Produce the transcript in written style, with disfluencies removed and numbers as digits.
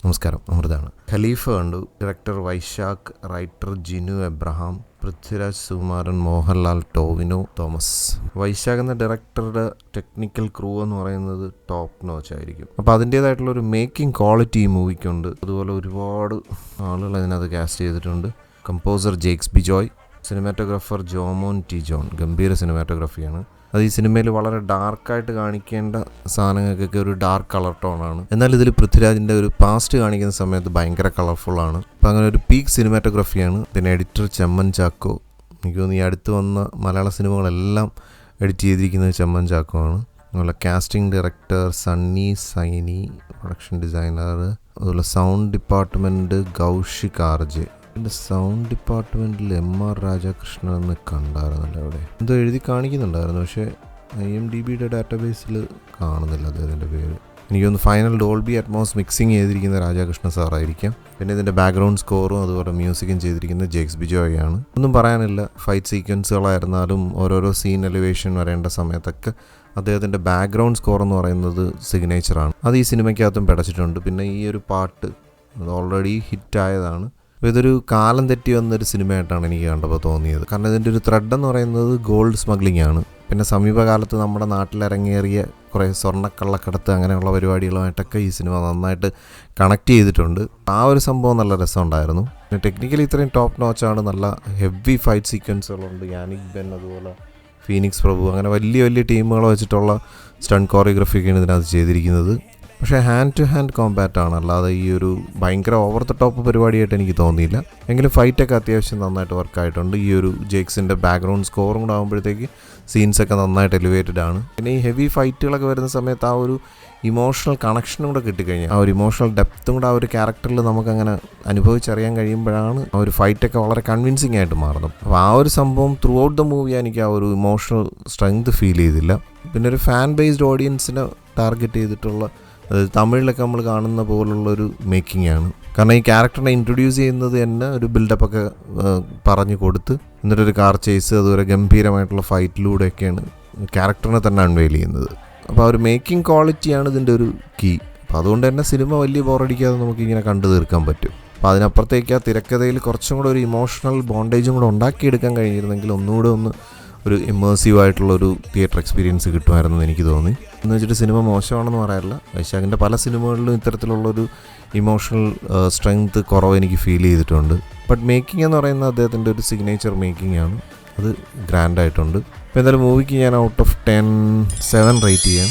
നമസ്കാരം, അമൃതാണ്. ഖലീഫ കണ്ടു. Director Vysakh, writer Jinu Abraham, Prithviraj, Sukumaran, Mohanlal, Tovino Thomas. വൈശാഖ് എന്ന ഡയറക്ടറുടെ ടെക്നിക്കൽ ക്രൂ എന്ന് പറയുന്നത് ടോപ്പ് നോച്ച് ആയിരിക്കും. അപ്പോൾ അതിൻ്റേതായിട്ടുള്ളൊരു മേക്കിംഗ് ക്വാളിറ്റി ഈ മൂവിക്കുണ്ട്. അതുപോലെ ഒരുപാട് ആളുകൾ അതിനകത്ത് കാസ്റ്റ് ചെയ്തിട്ടുണ്ട്. Composer Jakes Bijoy, cinematographer Jomon T John. ഗംഭീര സിനിമാറ്റോഗ്രാഫിയാണ്. അത് ഈ സിനിമയിൽ വളരെ ഡാർക്കായിട്ട് കാണിക്കേണ്ട സാധനങ്ങൾക്കൊക്കെ ഒരു ഡാർക്ക് കളർ ടോണാണ്. എന്നാൽ ഇതിൽ പൃഥ്വിരാജിൻ്റെ ഒരു പാസ്റ്റ് കാണിക്കുന്ന സമയത്ത് ഭയങ്കര കളർഫുള്ളാണ്. അപ്പം അങ്ങനെ ഒരു പീക്ക് സിനിമാറ്റോഗ്രാഫിയാണ്. പിന്നെ എഡിറ്റർ ചെമ്മൻ ചാക്കോ. എനിക്ക് തോന്നുന്നു ഈ അടുത്ത് വന്ന മലയാള സിനിമകളെല്ലാം എഡിറ്റ് ചെയ്തിരിക്കുന്നത് ചെമ്മൻ ചാക്കോ ആണ്. അതുപോലെ കാസ്റ്റിംഗ് ഡയറക്ടർ സണ്ണി സൈനി, പ്രൊഡക്ഷൻ ഡിസൈനർ, അതുപോലെ സൗണ്ട് ഡിപ്പാർട്ട്മെൻറ്റ് കൗശിക് ആർജെ. എൻ്റെ സൗണ്ട് ഡിപ്പാർട്ട്മെൻറ്റിൽ MR രാജകൃഷ്ണൻ എന്ന് കണ്ടായിരുന്നല്ലോ. അവിടെ എന്തോ എഴുതി കാണിക്കുന്നുണ്ടായിരുന്നു, പക്ഷേ IMDbയുടെ ഡാറ്റാബേസിൽ കാണുന്നില്ല അദ്ദേഹത്തിൻ്റെ പേര്. എനിക്കൊന്ന് ഫൈനൽ ഡോൾബി അറ്റ്മോസ് മിക്സിങ് ചെയ്തിരിക്കുന്ന രാജകൃഷ്ണ സാറായിരിക്കാം. പിന്നെ ഇതിൻ്റെ ബാക്ക്ഗ്രൗണ്ട് സ്കോറും അതുപോലെ മ്യൂസിക്കും ചെയ്തിരിക്കുന്നത് ജേക്സ് ബിജോയ് ആണ്. ഒന്നും പറയാനില്ല. ഫൈറ്റ് സീക്വൻസുകളായിരുന്നാലും ഓരോരോ സീൻ എലിവേഷൻ വരേണ്ട സമയത്തൊക്കെ അദ്ദേഹത്തിൻ്റെ ബാക്ക്ഗ്രൗണ്ട് സ്കോർ എന്ന് പറയുന്നത് സിഗ്നേച്ചറാണ്. അത് ഈ സിനിമയ്ക്കകത്തും പിടച്ചിട്ടുണ്ട്. പിന്നെ ഈ ഒരു പാട്ട് അത് ഓൾറെഡി ഹിറ്റായതാണ്. അപ്പോൾ ഇതൊരു കാലം തെറ്റി വന്നൊരു സിനിമയായിട്ടാണ് എനിക്ക് കണ്ടപ്പോൾ തോന്നിയത്. കാരണം ഇതിൻ്റെ ഒരു ത്രെഡ് എന്ന് പറയുന്നത് ഗോൾഡ് സ്മഗ്ലിംഗ് ആണ്. പിന്നെ സമീപകാലത്ത് നമ്മുടെ നാട്ടിലിറങ്ങേറിയ കുറേ സ്വർണ്ണക്കള്ളക്കടത്ത് അങ്ങനെയുള്ള പരിപാടികളുമായിട്ടൊക്കെ ഈ സിനിമ നന്നായിട്ട് കണക്ട് ചെയ്തിട്ടുണ്ട്. ആ ഒരു സംഭവം നല്ല രസമുണ്ടായിരുന്നു. പിന്നെ ടെക്നിക്കലി ഇത്രയും ടോപ്പ് നോച്ചാണ്. നല്ല ഹെവി ഫൈറ്റ് സീക്വൻസുകളുണ്ട്. യാനിക് ബെൻ, അതുപോലെ ഫീനിക്സ് പ്രഭു, അങ്ങനെ വലിയ വലിയ ടീമുകൾ വെച്ചിട്ടുള്ള സ്റ്റണ്ട് കോറിയോഗ്രഫിയൊക്കെയാണ് ഇതിനകത്ത് ചെയ്തിരിക്കുന്നത്. പക്ഷേ ഹാൻഡ് ടു ഹാൻഡ് കോമ്പാറ്റാണ്, അല്ലാതെ ഈ ഒരു ഭയങ്കര ഓവർ ദ ടോപ്പ് പരിപാടിയായിട്ട് എനിക്ക് തോന്നിയില്ല. എങ്കിലും ഫൈറ്റൊക്കെ അത്യാവശ്യം നന്നായിട്ട് വർക്കായിട്ടുണ്ട്. ഈ ഒരു ജേക്സിൻ്റെ ബാക്ക്ഗ്രൗണ്ട് സ്കോറും കൂടെ ആകുമ്പോഴത്തേക്ക് സീൻസൊക്കെ നന്നായിട്ട് എലിവേറ്റഡ് ആണ്. പിന്നെ ഈ ഹെവി ഫൈറ്റുകളൊക്കെ വരുന്ന സമയത്ത് ആ ഒരു ഇമോഷണൽ കണക്ഷനും കൂടെ കിട്ടിക്കഴിഞ്ഞാൽ, ആ ഒരു ഇമോഷണൽ ഡെപ്തും കൂടെ ആ ഒരു ക്യാരക്ടറിൽ നമുക്കങ്ങനെ അനുഭവിച്ചറിയാൻ കഴിയുമ്പോഴാണ് ആ ഒരു ഫൈറ്റൊക്കെ വളരെ കൺവിൻസിങ് ആയിട്ട് മാറുന്നത്. അപ്പോൾ ആ ഒരു സംഭവം ത്രൂ ഔട്ട് ദ മൂവി എനിക്ക് ആ ഒരു ഇമോഷണൽ സ്ട്രെങ്ത് ഫീൽ ചെയ്തില്ല. പിന്നെ ഒരു ഫാൻ ബേസ്ഡ് ഓഡിയൻസിനെ ടാർഗറ്റ് ചെയ്തിട്ടുള്ള, അതായത് തമിഴിലൊക്കെ നമ്മൾ കാണുന്ന പോലുള്ളൊരു മേക്കിംഗ് ആണ്. കാരണം ഈ ക്യാരക്ടറിനെ ഇൻട്രൊഡ്യൂസ് ചെയ്യുന്നത് തന്നെ ഒരു ബിൽഡപ്പൊക്കെ പറഞ്ഞു കൊടുത്ത്, എന്നിട്ടൊരു കാർ ചേസ്, അതുപോലെ ഗംഭീരമായിട്ടുള്ള ഫൈറ്റിലൂടെയൊക്കെയാണ് ക്യാരക്ടറിനെ തന്നെ അൺവെയിൽ ചെയ്യുന്നത്. അപ്പോൾ ആ ഒരു മേക്കിംഗ് ക്വാളിറ്റിയാണ് ഇതിൻ്റെ ഒരു കീ. അപ്പോൾ അതുകൊണ്ട് തന്നെ സിനിമ വലിയ ബോറടിക്കാതെ നമുക്കിങ്ങനെ കണ്ടു തീർക്കാൻ പറ്റും. അപ്പോൾ അതിനപ്പുറത്തേക്ക് ആ തിരക്കഥയിൽ കുറച്ചും കൂടെ ഒരു ഇമോഷണൽ ബോണ്ടേജും കൂടെ ഉണ്ടാക്കിയെടുക്കാൻ കഴിഞ്ഞിരുന്നെങ്കിൽ ഒന്നുകൂടെ ഒരു ഇമ്മേഴ്സീവ് ആയിട്ടുള്ളൊരു തിയേറ്റർ എക്സ്പീരിയൻസ് കിട്ടുമായിരുന്നെന്ന് എനിക്ക് തോന്നി. എന്ന് വെച്ചിട്ട് സിനിമ മോശമാണെന്ന് പറയാറില്ല. വൈശാഖിൻ്റെ പല സിനിമകളിലും ഇത്തരത്തിലുള്ളൊരു ഇമോഷണൽ സ്ട്രെങ്ത് കുറവ് എനിക്ക് ഫീൽ ചെയ്തിട്ടുണ്ട്. ബട്ട് മേക്കിംഗ് എന്ന് പറയുന്നത് അദ്ദേഹത്തിൻ്റെ ഒരു സിഗ്നേച്ചർ മേക്കിംഗ് ആണ്. അത് ഗ്രാൻഡായിട്ടുണ്ട്. അപ്പോൾ എന്തായാലും മൂവിക്ക് ഞാൻ ഔട്ട് ഓഫ് 10 7 റേറ്റ് ചെയ്യാം.